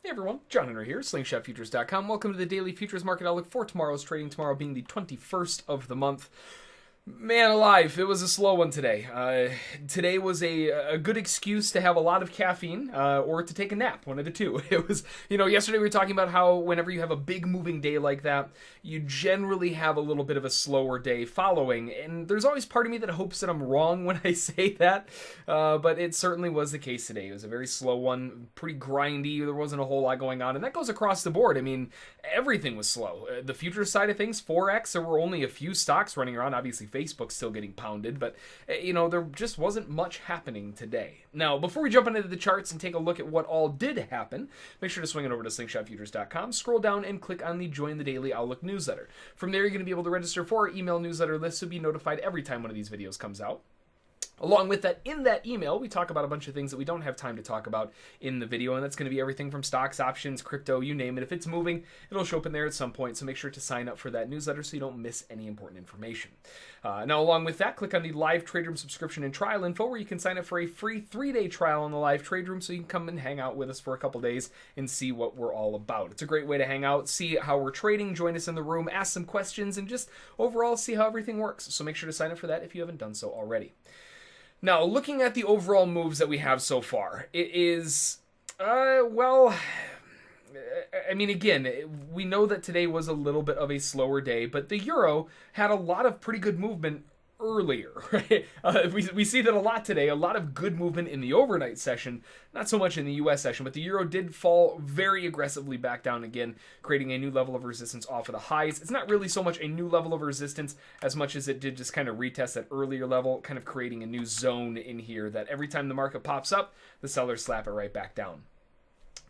Hey everyone, John Henry here, slingshotfutures.com. Welcome to the daily futures market outlook for tomorrow's trading, tomorrow being the 21st of the month. Man alive, it was a slow one today. Today was a good excuse to have a lot of caffeine or to take a nap, one of the two. It was, yesterday we were talking about how whenever you have a big moving day like that, you generally have a little bit of a slower day following. And there's always part of me that hopes that I'm wrong when I say that, but it certainly was the case today. It was a very slow one, pretty grindy. There wasn't a whole lot going on, and that goes across the board. I mean, everything was slow. The futures side of things, Forex, there were only a few stocks running around, obviously Facebook's still getting pounded, but there just wasn't much happening today. Now, before we jump into the charts and take a look at what all did happen, make sure to swing it over to slingshotfutures.com, scroll down and click on the Join the Daily Outlook newsletter. From there, you're going to be able to register for our email newsletter list to be notified every time one of these videos comes out. Along with that, in that email, we talk about a bunch of things that we don't have time to talk about in the video, and that's going to be everything from stocks, options, crypto, you name it. If it's moving, it'll show up in there at some point, so make sure to sign up for that newsletter so you don't miss any important information. Now, along with that, click on the Live Trade Room subscription and trial info, where you can sign up for a free 3-day trial on the Live Trade Room, so you can come and hang out with us for a couple days and see what we're all about. It's a great way to hang out, see how we're trading, join us in the room, ask some questions, and just overall see how everything works. So make sure to sign up for that if you haven't done so already. Now, looking at the overall moves that we have so far, it is, again, we know that today was a little bit of a slower day, but the euro had a lot of pretty good movement earlier, right? We see that a lot today, a lot of good movement in the overnight session, not so much in the US session, but the euro did fall very aggressively back down again, creating a new level of resistance off of the highs. It's not really so much a new level of resistance as much as it did just kind of retest that earlier level, kind of creating a new zone in here that every time the market pops up, the sellers slap it right back down.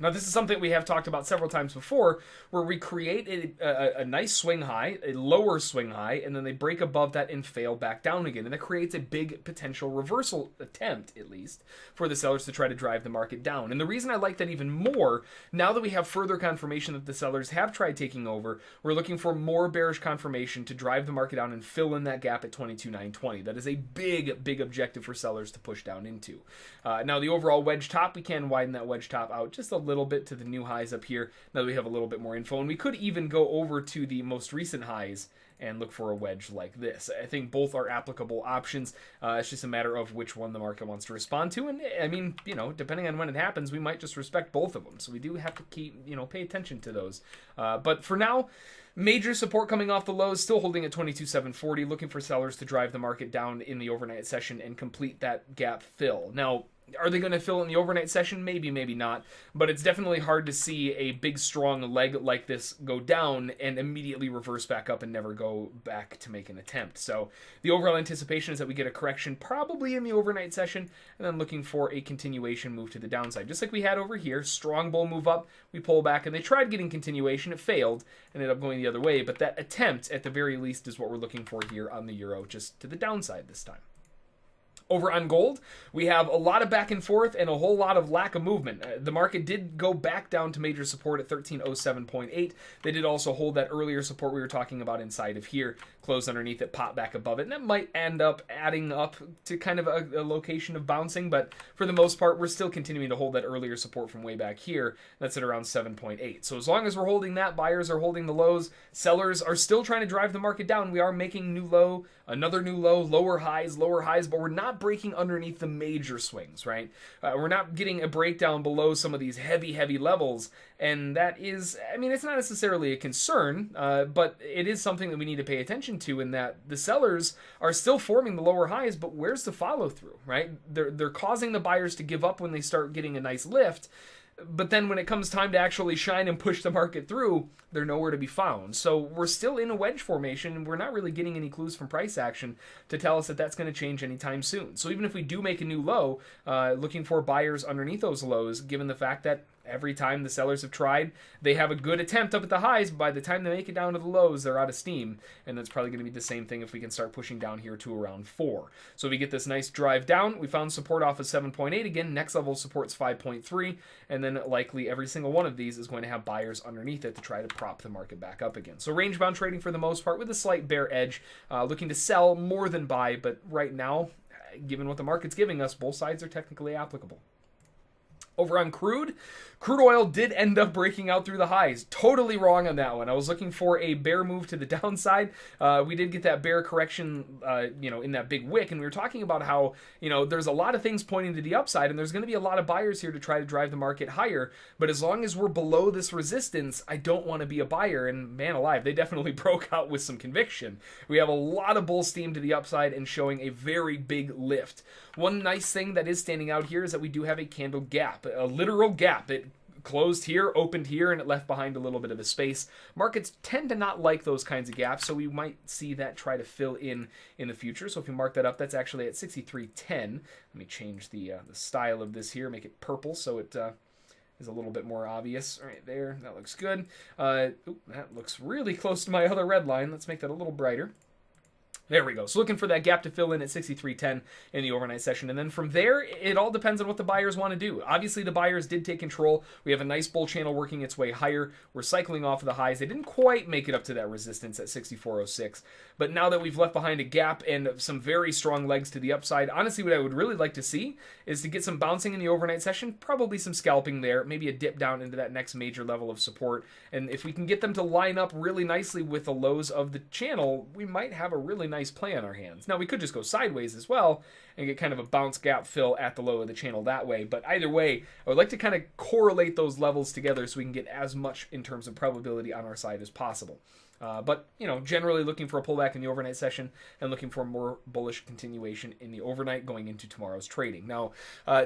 Now, this is something we have talked about several times before, where we create a nice swing high, a lower swing high, and then they break above that and fail back down again. And that creates a big potential reversal attempt, at least, for the sellers to try to drive the market down. And the reason I like that even more, now that we have further confirmation that the sellers have tried taking over, we're looking for more bearish confirmation to drive the market down and fill in that gap at 22,920. That is a big, big objective for sellers to push down into. Now, the overall wedge top, we can widen that wedge top out just a little bit to the new highs up here now that we have a little bit more info, and we could even go over to the most recent highs and look for a wedge like this. I think both are applicable options. It's just a matter of which one the market wants to respond to, and I mean, depending on when it happens, we might just respect both of them, so we do have to keep, pay attention to those. But for now, major support coming off the lows, still holding at 22,740, looking for sellers to drive the market down in the overnight session and complete that gap fill. Now, are they going to fill in the overnight session? Maybe, maybe not. But it's definitely hard to see a big, strong leg like this go down and immediately reverse back up and never go back to make an attempt. So the overall anticipation is that we get a correction probably in the overnight session, and then looking for a continuation move to the downside. Just like we had over here, strong bull move up, we pull back, and they tried getting continuation. It failed, ended up going the other way. But that attempt, at the very least, is what we're looking for here on the euro, just to the downside this time. Over on gold, we have a lot of back and forth and a whole lot of lack of movement. The market did go back down to major support at 1307.8. They did also hold that earlier support we were talking about inside of here, closed underneath it, pop back above it, and that might end up adding up to kind of a location of bouncing, but for the most part, we're still continuing to hold that earlier support from way back here. That's at around 7.8. So as long as we're holding that, buyers are holding the lows, sellers are still trying to drive the market down. We are making new low, another new low, lower highs, but we're not breaking underneath the major swings, right? We're not getting a breakdown below some of these heavy levels, and that is, it's not necessarily a concern, but it is something that we need to pay attention to, in that the sellers are still forming the lower highs, but where's the follow through, right? They're causing the buyers to give up when they start getting a nice lift, but then when it comes time to actually shine and push the market through, they're nowhere to be found. So we're still in a wedge formation, and we're not really getting any clues from price action to tell us that that's going to change anytime soon. So even if we do make a new low, looking for buyers underneath those lows, given the fact that every time the sellers have tried, they have a good attempt up at the highs, but by the time they make it down to the lows, they're out of steam, and that's probably going to be the same thing if we can start pushing down here to around 4. So we get this nice drive down. We found support off of 7.8 again. Next level support's 5.3, and then likely every single one of these is going to have buyers underneath it to try to prop the market back up again. So range-bound trading for the most part with a slight bear edge, looking to sell more than buy, but right now, given what the market's giving us, both sides are technically applicable. Over on crude oil did end up breaking out through the highs. Totally wrong on that one. I was looking for a bear move to the downside. We did get that bear correction, in that big wick, and we were talking about how, there's a lot of things pointing to the upside, and there's going to be a lot of buyers here to try to drive the market higher. But as long as we're below this resistance, I don't want to be a buyer. And man alive, they definitely broke out with some conviction. We have a lot of bull steam to the upside and showing a very big lift. One nice thing that is standing out here is that we do have a candle gap, a literal gap. It closed here, opened here, and it left behind a little bit of a space. Markets tend to not like those kinds of gaps, so we might see that try to fill in the future. So if you mark that up, that's actually at 63.10. Let me change the style of this here, make it purple so it is a little bit more obvious. Right there, that looks good. That looks really close to my other red line. Let's make that a little brighter. There we go. So looking for that gap to fill in at 63.10 in the overnight session. And then from there, it all depends on what the buyers want to do. Obviously, the buyers did take control. We have a nice bull channel working its way higher. We're cycling off of the highs. They didn't quite make it up to that resistance at 64.06. But now that we've left behind a gap and some very strong legs to the upside, honestly, what I would really like to see is to get some bouncing in the overnight session, probably some scalping there, maybe a dip down into that next major level of support. And if we can get them to line up really nicely with the lows of the channel, we might have a really nice play on our hands. Now, we could just go sideways as well and get kind of a bounce gap fill at the low of the channel that way. But either way, I would like to kind of correlate those levels together so we can get as much in terms of probability on our side as possible. But, generally looking for a pullback in the overnight session and looking for more bullish continuation in the overnight going into tomorrow's trading. Now,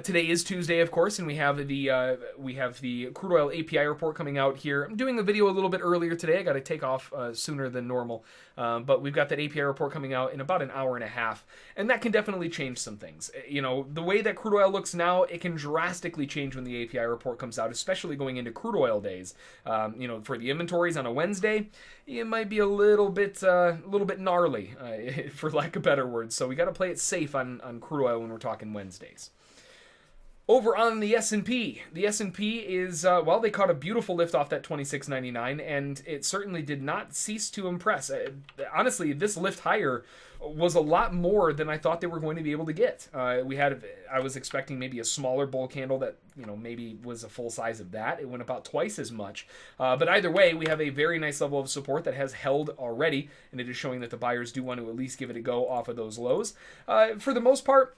today is Tuesday, of course, and we have the crude oil API report coming out here. I'm doing the video a little bit earlier today. I got to take off sooner than normal. But we've got that API report coming out in about an hour and a half, and that can definitely change some things. The way that crude oil looks now, it can drastically change when the API report comes out, especially going into crude oil days. For the inventories on a Wednesday, it might be a little bit gnarly, for lack of better words. So we got to play it safe on crude oil when we're talking Wednesdays. Over on the S&P. The S&P is, they caught a beautiful lift off that 26.99, and it certainly did not cease to impress. Honestly, this lift higher was a lot more than I thought they were going to be able to get. I was expecting maybe a smaller bull candle that, maybe was a full size of that. It went about twice as much. But either way, we have a very nice level of support that has held already, and it is showing that the buyers do want to at least give it a go off of those lows. For the most part,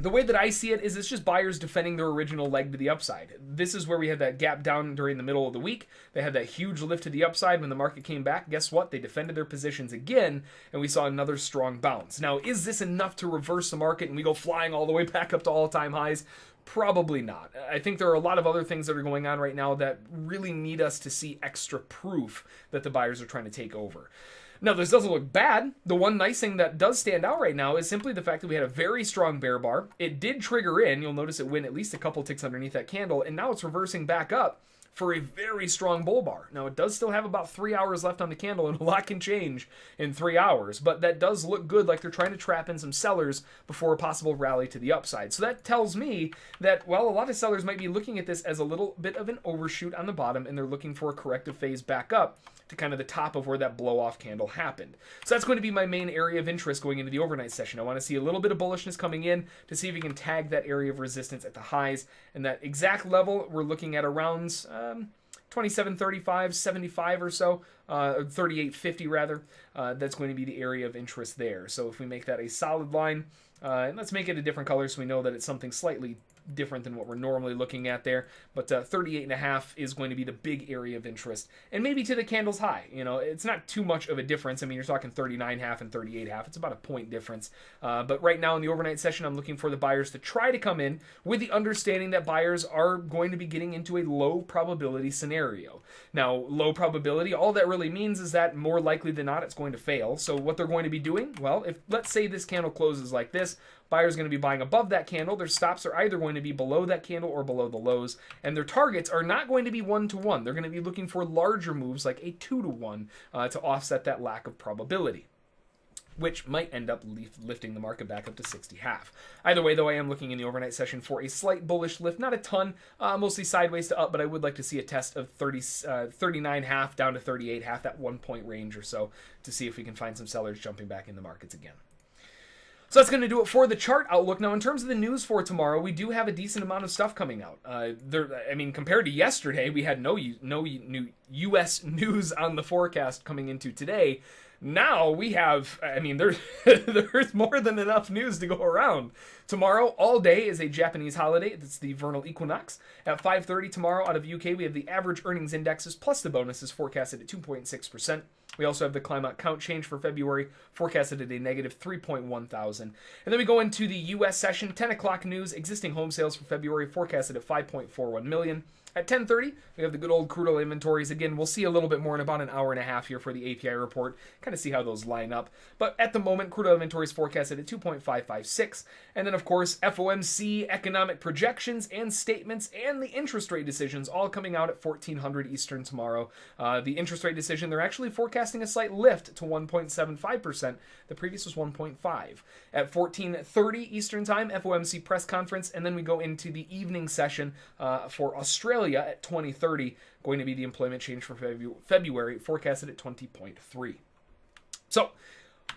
the way that I see it is it's just buyers defending their original leg to the upside. This is where we had that gap down during the middle of the week. They had that huge lift to the upside when the market came back. Guess what? They defended their positions again, and we saw another strong bounce. Now, is this enough to reverse the market and we go flying all the way back up to all-time highs? Probably not. I think there are a lot of other things that are going on right now that really need us to see extra proof that the buyers are trying to take over. Now, this doesn't look bad. The one nice thing that does stand out right now is simply the fact that we had a very strong bear bar. It did trigger in. You'll notice it went at least a couple ticks underneath that candle, and now it's reversing back up for a very strong bull bar. Now, it does still have about 3 hours left on the candle, and a lot can change in 3 hours, but that does look good, like they're trying to trap in some sellers before a possible rally to the upside. So that tells me that, a lot of sellers might be looking at this as a little bit of an overshoot on the bottom, and they're looking for a corrective phase back up to kind of the top of where that blow-off candle happened. So that's going to be my main area of interest going into the overnight session. I want to see a little bit of bullishness coming in to see if we can tag that area of resistance at the highs. And that exact level, we're looking at around 27.35, 75 or so, 38.50 rather. That's going to be the area of interest there. So if we make that a solid line, and let's make it a different color so we know that it's something slightly different than what we're normally looking at there, but 38.5 is going to be the big area of interest, and maybe to the candle's high. It's not too much of a difference. I mean, you're talking 39.5 and 38.5. It's about a point difference. But right now in the overnight session, I'm looking for the buyers to try to come in with the understanding that buyers are going to be getting into a low probability scenario. Now, low probability, all that really means is that more likely than not, it's going to fail. So what they're going to be doing, if let's say this candle closes like this, buyers are going to be buying above that candle. Their stops are either going to be below that candle or below the lows, and their targets are not going to be 1-to-1. They're going to be looking for larger moves like a 2-to-1 to offset that lack of probability, which might end up lifting the market back up to 60.5. Either way, though, I am looking in the overnight session for a slight bullish lift, not a ton, mostly sideways to up, but I would like to see a test of 39.5 down to 38.5, that 1 point range or so, to see if we can find some sellers jumping back in the markets again. So that's going to do it for the chart outlook. Now, in terms of the news for tomorrow, we do have a decent amount of stuff coming out. Compared to yesterday, we had no new U.S. news on the forecast coming into today. Now we have, there's more than enough news to go around. Tomorrow, all day, is a Japanese holiday. It's the vernal equinox. At 5:30 tomorrow, out of UK, we have the average earnings indexes plus the bonuses forecasted at 2.6%. We also have the climate count change for February, forecasted at a negative 3.1 thousand. And then we go into the U.S. session, 10 o'clock news, existing home sales for February, forecasted at 5.41 million. At 10:30, we have the good old crude oil inventories. Again, we'll see a little bit more in about an hour and a half here for the API report, kind of see how those line up. But at the moment, crude oil inventories forecasted at 2.556. And then, of course, FOMC economic projections and statements and the interest rate decisions all coming out at 1400 Eastern tomorrow. The interest rate decision, they're actually forecasting a slight lift to 1.75%. The previous was 1.5. At 14:30 Eastern time, FOMC press conference, and then we go into the evening session for Australia at 20:30, going to be the employment change for February, forecasted at 20.3. So,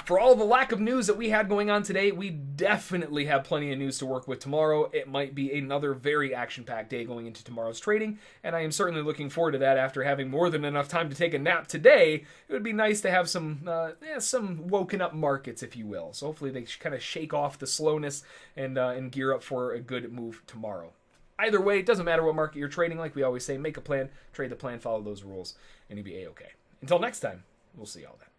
for all the lack of news that we had going on today, we definitely have plenty of news to work with tomorrow. It might be another very action-packed day going into tomorrow's trading, and I am certainly looking forward to that after having more than enough time to take a nap today. It would be nice to have some woken up markets, if you will. So hopefully they kind of shake off the slowness and gear up for a good move tomorrow. Either way, it doesn't matter what market you're trading. Like we always say, make a plan, trade the plan, follow those rules, and you'll be A-okay. Until next time, we'll see y'all then.